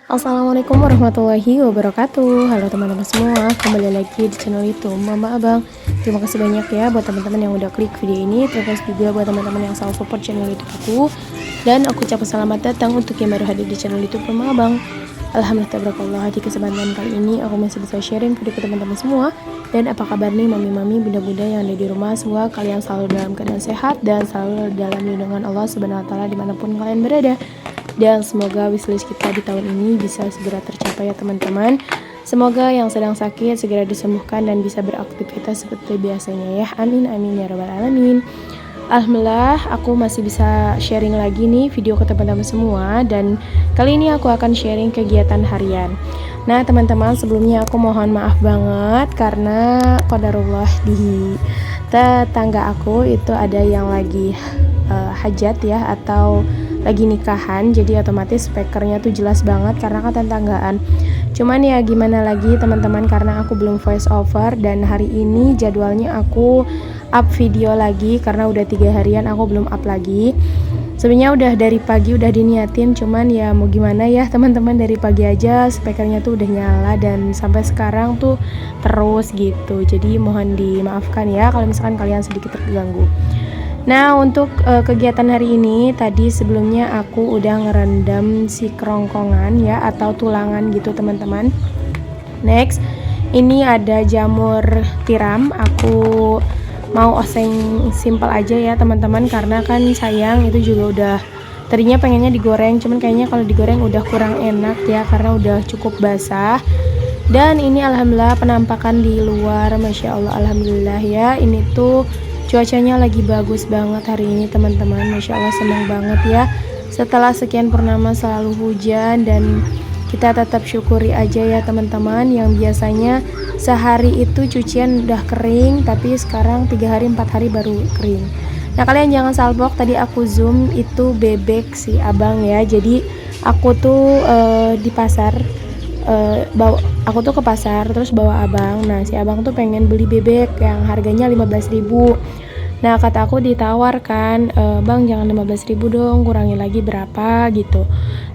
Assalamualaikum warahmatullahi wabarakatuh. Halo teman-teman semua, kembali lagi di channel YouTube Mama Abang. Terima kasih banyak ya buat teman-teman yang udah klik video ini. Terima kasih juga buat teman-teman yang selalu support channel YouTube aku. Dan aku ucapkan selamat datang untuk yang baru hadir di channel YouTube Mama Abang. Alhamdulillah tabarakallah, di kesempatan kali ini aku masih bisa sharing video ke teman-teman semua. Dan apa kabar nih mami-mami, bunda-bunda yang ada di rumah? Semoga kalian selalu dalam keadaan sehat dan selalu dalam lindungan Allah Subhanahu wa taala dimanapun kalian berada. Dan semoga wishlist kita di tahun ini bisa segera tercapai ya teman-teman. Semoga yang sedang sakit segera disembuhkan dan bisa beraktivitas seperti biasanya ya. Amin amin ya rabbal alamin. Alhamdulillah aku masih bisa sharing lagi nih video ke teman-teman semua. Dan kali ini aku akan sharing kegiatan harian. Nah teman-teman, sebelumnya aku mohon maaf banget karena qadarullah di tetangga aku itu ada yang lagi hajat ya, atau lagi nikahan, jadi otomatis speakernya tuh jelas banget karena kan tetanggaan. Cuman ya gimana lagi teman-teman, karena aku belum voice over dan hari ini jadwalnya aku up video lagi karena udah 3 harian aku belum up lagi. Sebenarnya udah dari pagi udah diniatin, cuman ya mau gimana ya teman-teman, dari pagi aja speakernya tuh udah nyala dan sampai sekarang tuh terus gitu. Jadi mohon dimaafkan ya kalau misalkan kalian sedikit terganggu. Nah untuk kegiatan hari ini, tadi sebelumnya aku udah ngerendam si kerongkongan ya, atau tulangan gitu teman-teman. Next, ini ada jamur tiram, aku mau oseng simple aja ya teman-teman, karena kan sayang itu juga udah, tadinya pengennya digoreng, cuman kayaknya kalau digoreng udah kurang enak ya karena udah cukup basah. Dan ini alhamdulillah penampakan di luar, masya Allah, alhamdulillah ya, ini tuh cuacanya lagi bagus banget hari ini teman-teman, masya Allah, senang banget ya. Setelah sekian purnama selalu hujan, dan kita tetap syukuri aja ya teman-teman, yang biasanya sehari itu cucian udah kering, tapi sekarang 3 hari 4 hari baru kering. Nah kalian jangan salpok, tadi aku zoom itu bebek si abang ya. Jadi aku tuh di pasar, aku tuh ke pasar terus bawa abang. Nah si abang tuh pengen beli bebek yang harganya 15.000. Nah kata aku ditawarkan, bang jangan 15.000 dong, kurangi lagi berapa gitu.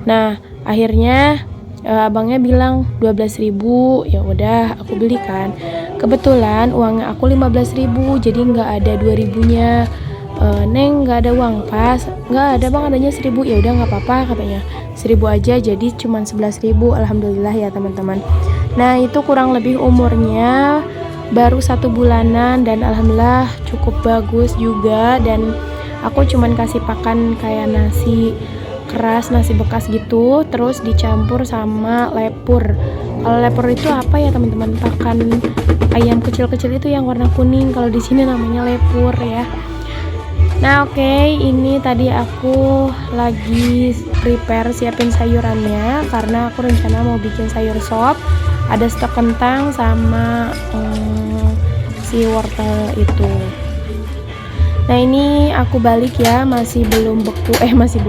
Nah akhirnya abangnya bilang 12.000. Ya udah aku belikan. Kebetulan uangnya aku 15.000, jadi nggak ada 2.000-nya. Neng nggak ada uang pas, nggak ada bang, adanya 1.000. Ya udah nggak apa-apa katanya, 1.000 aja, jadi cuma 11.000. Alhamdulillah ya teman-teman. Nah itu kurang lebih umurnya baru 1 bulanan dan alhamdulillah cukup bagus juga. Dan aku cuman kasih pakan kayak nasi keras, nasi bekas gitu, terus dicampur sama lepur. Kalau lepur itu apa ya teman-teman, pakan ayam kecil-kecil itu yang warna kuning, kalau di sini namanya lepur ya. Nah oke, ini tadi aku lagi prepare siapin sayurannya karena aku rencana mau bikin sayur sop. Ada stok kentang sama si wortel itu. Nah ini aku balik ya, masih belum beku, masih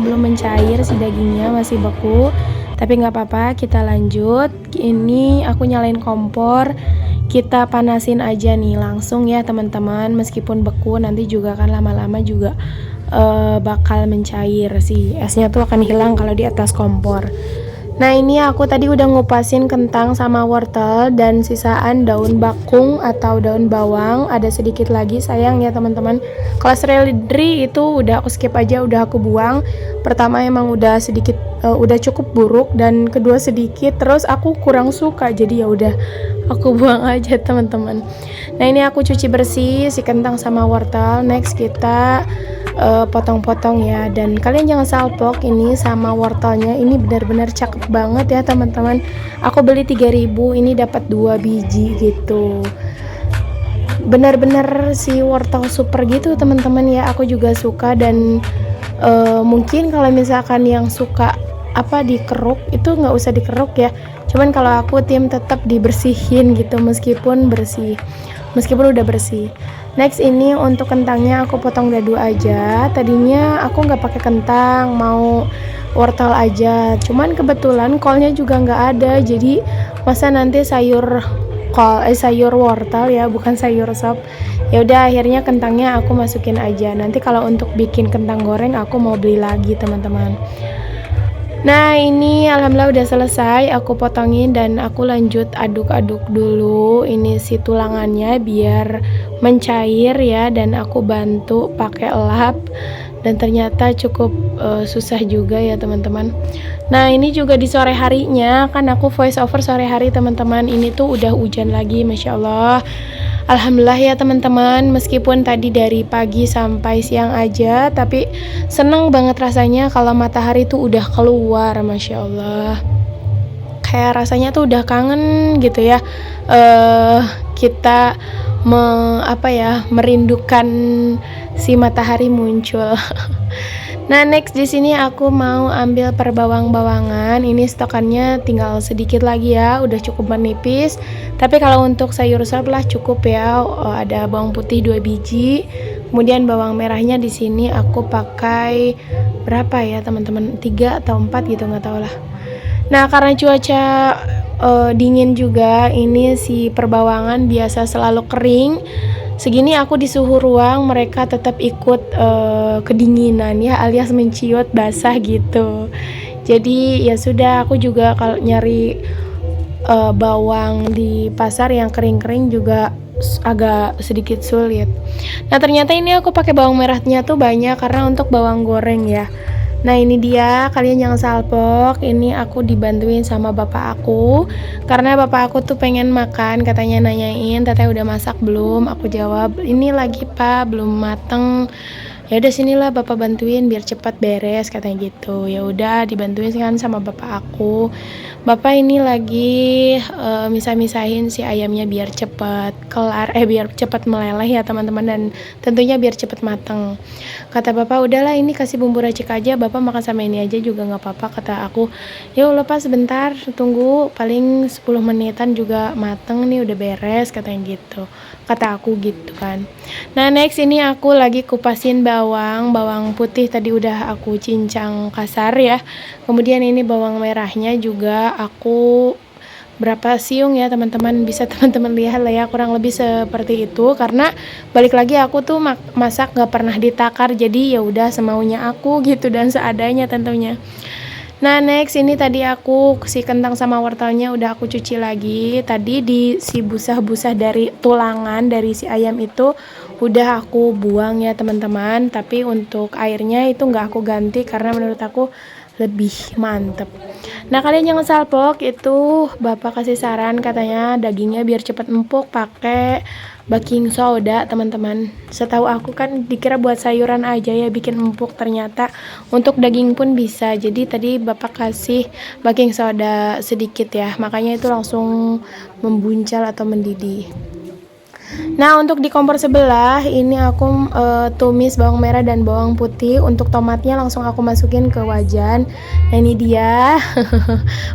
belum mencair si dagingnya, masih beku. Tapi nggak apa-apa, kita lanjut. Ini aku nyalain kompor, kita panasin aja nih langsung ya teman-teman. Meskipun beku nanti juga kan lama-lama juga bakal mencair, si esnya tuh akan hilang kalau di atas kompor. Nah ini aku tadi udah ngupasin kentang sama wortel dan sisaan daun bakung atau daun bawang ada sedikit lagi, sayang ya teman-teman. Kalau seledri itu udah aku skip aja, udah aku buang. Pertama emang udah sedikit udah cukup buruk, dan kedua sedikit, terus aku kurang suka, jadi ya udah aku buang aja teman-teman. Nah ini aku cuci bersih si kentang sama wortel. Next kita potong-potong ya, dan kalian jangan salpok, ini sama wortelnya ini benar-benar cakep banget ya teman-teman. Aku beli 3.000, ini dapat 2 biji gitu. Benar-benar si wortel super gitu teman-teman ya, aku juga suka. Dan mungkin kalau misalkan yang suka apa dikeruk, itu nggak usah dikeruk ya, cuman kalau aku tim tetap dibersihin gitu meskipun udah bersih. Next ini untuk kentangnya aku potong dadu aja. Tadinya aku nggak pakai kentang, mau wortel aja, cuman kebetulan kolnya juga nggak ada, jadi masa nanti sayur wortel ya, bukan sayur sop. Ya udah akhirnya kentangnya aku masukin aja. Nanti kalau untuk bikin kentang goreng aku mau beli lagi teman-teman. Nah ini alhamdulillah udah selesai, aku potongin dan aku lanjut aduk-aduk dulu ini si tulangannya biar mencair ya, dan aku bantu pakai lap dan ternyata cukup susah juga ya teman-teman. Nah ini juga di sore harinya, kan aku voice over sore hari teman-teman, ini tuh udah hujan lagi Masya Allah. Alhamdulillah ya teman-teman, meskipun tadi dari pagi sampai siang aja, tapi seneng banget rasanya kalau matahari tuh udah keluar, Masya Allah. Kayak rasanya tuh udah kangen gitu ya. Kita merindukan si matahari muncul. Nah, next di sini aku mau ambil per bawang-bawangan. Ini stokannya tinggal sedikit lagi ya, udah cukup menipis. Tapi kalau untuk sayur sop lah cukup ya. Ada bawang putih 2 biji. Kemudian bawang merahnya di sini aku pakai berapa ya, teman-teman? 3 atau 4 gitu, nggak tahu lah. Nah, karena cuaca dingin juga, ini si perbawangan biasa selalu kering. Segini aku di suhu ruang, mereka tetap ikut kedinginan ya, alias menciut basah gitu. Jadi ya sudah, aku juga kalau nyari bawang di pasar yang kering-kering juga agak sedikit sulit. Nah ternyata ini aku pakai bawang merahnya tuh banyak karena untuk bawang goreng ya. Nah ini dia, kalian jangan salpok, ini aku dibantuin sama bapak aku karena bapak aku tuh pengen makan, katanya nanyain teteh udah masak belum. Aku jawab ini lagi pak, belum mateng. Ya udah sinilah bapak bantuin biar cepat beres, katanya gitu. Ya udah dibantuin kan sama bapak aku. Bapak ini lagi misah-misahin si ayamnya biar cepat kelar, biar cepat meleleh ya teman-teman, dan tentunya biar cepat mateng. Kata bapak, udahlah ini kasih bumbu racik aja, bapak makan sama ini aja juga nggak apa-apa. Kata aku, ya udah pak sebentar, tunggu paling 10 menitan juga mateng nih, udah beres, katanya gitu. Kata aku gitu kan. Nah next ini aku lagi kupasin bawang putih tadi udah aku cincang kasar ya. Kemudian ini bawang merahnya juga aku berapa siung ya teman-teman, bisa teman-teman lihat lah ya, kurang lebih seperti itu. Karena balik lagi aku tuh masak gak pernah ditakar, jadi ya udah semaunya aku gitu dan seadanya tentunya. Nah next ini tadi aku si kentang sama wortelnya udah aku cuci lagi. Tadi di si busah-busah dari tulangan dari si ayam itu udah aku buang ya teman-teman. Tapi untuk airnya itu nggak aku ganti karena menurut aku lebih mantep. Nah kalian jangan salpok, itu bapak kasih saran katanya dagingnya biar cepet empuk pakai baking soda teman-teman. Setahu aku kan dikira buat sayuran aja ya bikin empuk, ternyata untuk daging pun bisa. Jadi tadi bapak kasih baking soda sedikit ya, makanya itu langsung membuncal atau mendidih. Nah untuk di kompor sebelah ini aku tumis bawang merah dan bawang putih. Untuk tomatnya langsung aku masukin ke wajan. Nah ini dia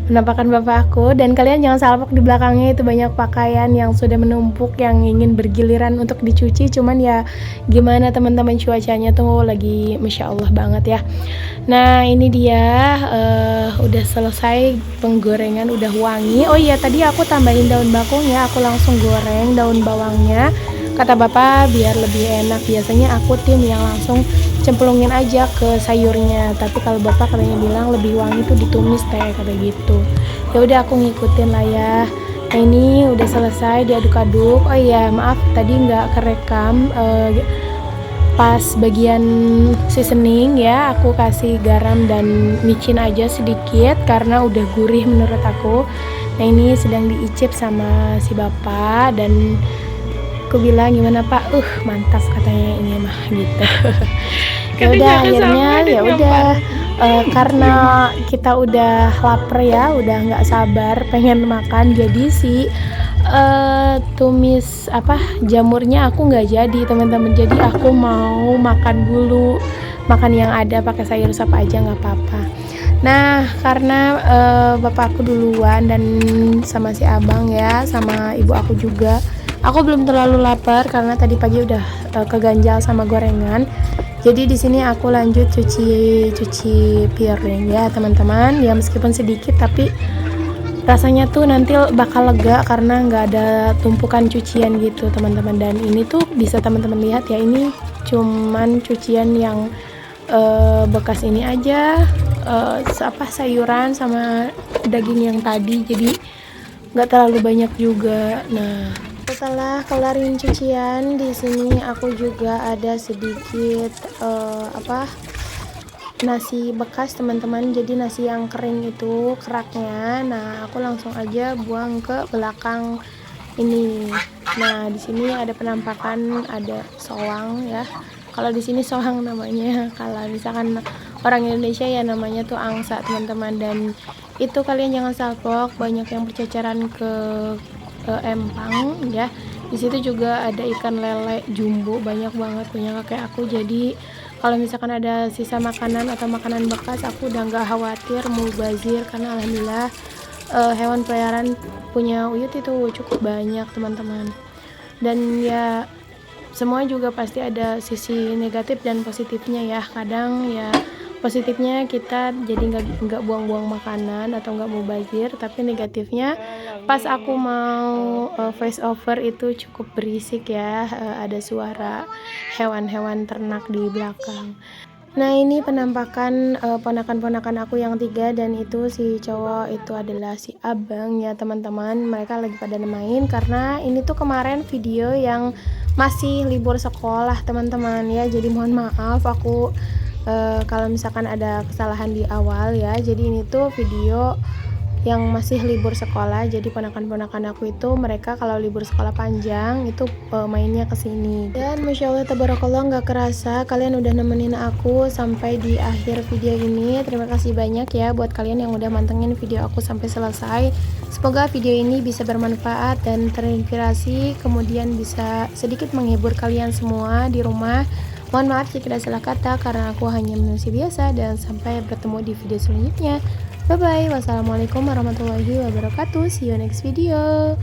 penampakan bapak aku. Dan kalian jangan salpok, di belakangnya itu banyak pakaian yang sudah menumpuk yang ingin bergiliran untuk dicuci. Cuman ya gimana teman-teman, cuacanya tuh lagi Masya Allah banget ya. Nah ini dia udah selesai penggorengan, udah wangi. Oh iya tadi aku tambahin daun bakung ya, aku langsung goreng daun bawangnya. Kata bapak biar lebih enak, biasanya aku tim yang langsung cemplungin aja ke sayurnya, tapi kalau bapak katanya bilang lebih wangi tuh ditumis teh, kata gitu. Ya udah aku ngikutin lah ya. Nah ini udah selesai diaduk-aduk. Oh iya maaf tadi nggak kerekam pas bagian seasoning ya, aku kasih garam dan micin aja sedikit karena udah gurih menurut aku. Nah ini sedang diicip sama si bapak dan aku bilang gimana pak, mantap katanya ini mah gitu. Ya udah akhirnya ya udah karena kita udah lapar ya, udah nggak sabar pengen makan, jadi si tumis jamurnya aku nggak jadi teman-teman, jadi aku mau makan dulu, makan yang ada pakai sayur sop aja nggak apa-apa. Nah karena bapak aku duluan dan sama si abang ya, sama ibu aku juga, aku belum terlalu lapar karena tadi pagi udah keganjal sama gorengan. Jadi di sini aku lanjut cuci piring ya teman-teman, ya meskipun sedikit tapi rasanya tuh nanti bakal lega karena nggak ada tumpukan cucian gitu teman-teman. Dan ini tuh bisa teman-teman lihat ya, ini cuman cucian yang bekas ini aja, sayuran sama daging yang tadi, jadi nggak terlalu banyak juga. Nah, setelah kelarin cucian, di sini aku juga ada sedikit nasi bekas teman-teman, jadi nasi yang kering itu keraknya. Nah, aku langsung aja buang ke belakang ini. Nah, di sini ada penampakan ada soang ya. Kalau di sini soang namanya, kalau misalkan orang Indonesia ya namanya tuh angsa teman-teman. Dan itu kalian jangan salpok, banyak yang berceceran ke empang ya. Di situ juga ada ikan lele jumbo, banyak banget, punya kakek aku. Jadi kalau misalkan ada sisa makanan atau makanan bekas, aku udah nggak khawatir mau bazir, karena alhamdulillah hewan peliharaan punya Uyut itu cukup banyak teman-teman. Dan ya semua juga pasti ada sisi negatif dan positifnya ya. Kadang ya positifnya kita jadi nggak buang-buang makanan atau nggak mau bazir, tapi negatifnya pas aku mau voice over itu cukup berisik ya, ada suara hewan-hewan ternak di belakang. Nah, ini penampakan ponakan-ponakan aku yang 3, dan itu si cowok itu adalah si abang ya teman-teman. Mereka lagi pada main karena ini tuh kemarin video yang masih libur sekolah teman-teman ya. Jadi mohon maaf aku kalau misalkan ada kesalahan di awal ya. Jadi ini tuh video yang masih libur sekolah, jadi ponakan-ponakan aku itu mereka kalau libur sekolah panjang itu mainnya ke sini. Dan masya Allah tabarakallah, nggak kerasa kalian udah nemenin aku sampai di akhir video ini. Terima kasih banyak ya buat kalian yang udah mantengin video aku sampai selesai. Semoga video ini bisa bermanfaat dan terinspirasi, kemudian bisa sedikit menghibur kalian semua di rumah. Mohon maaf jika ada salah kata karena aku hanya manusia biasa, dan sampai bertemu di video selanjutnya. Bye bye. Wassalamualaikum warahmatullahi wabarakatuh. See you next video.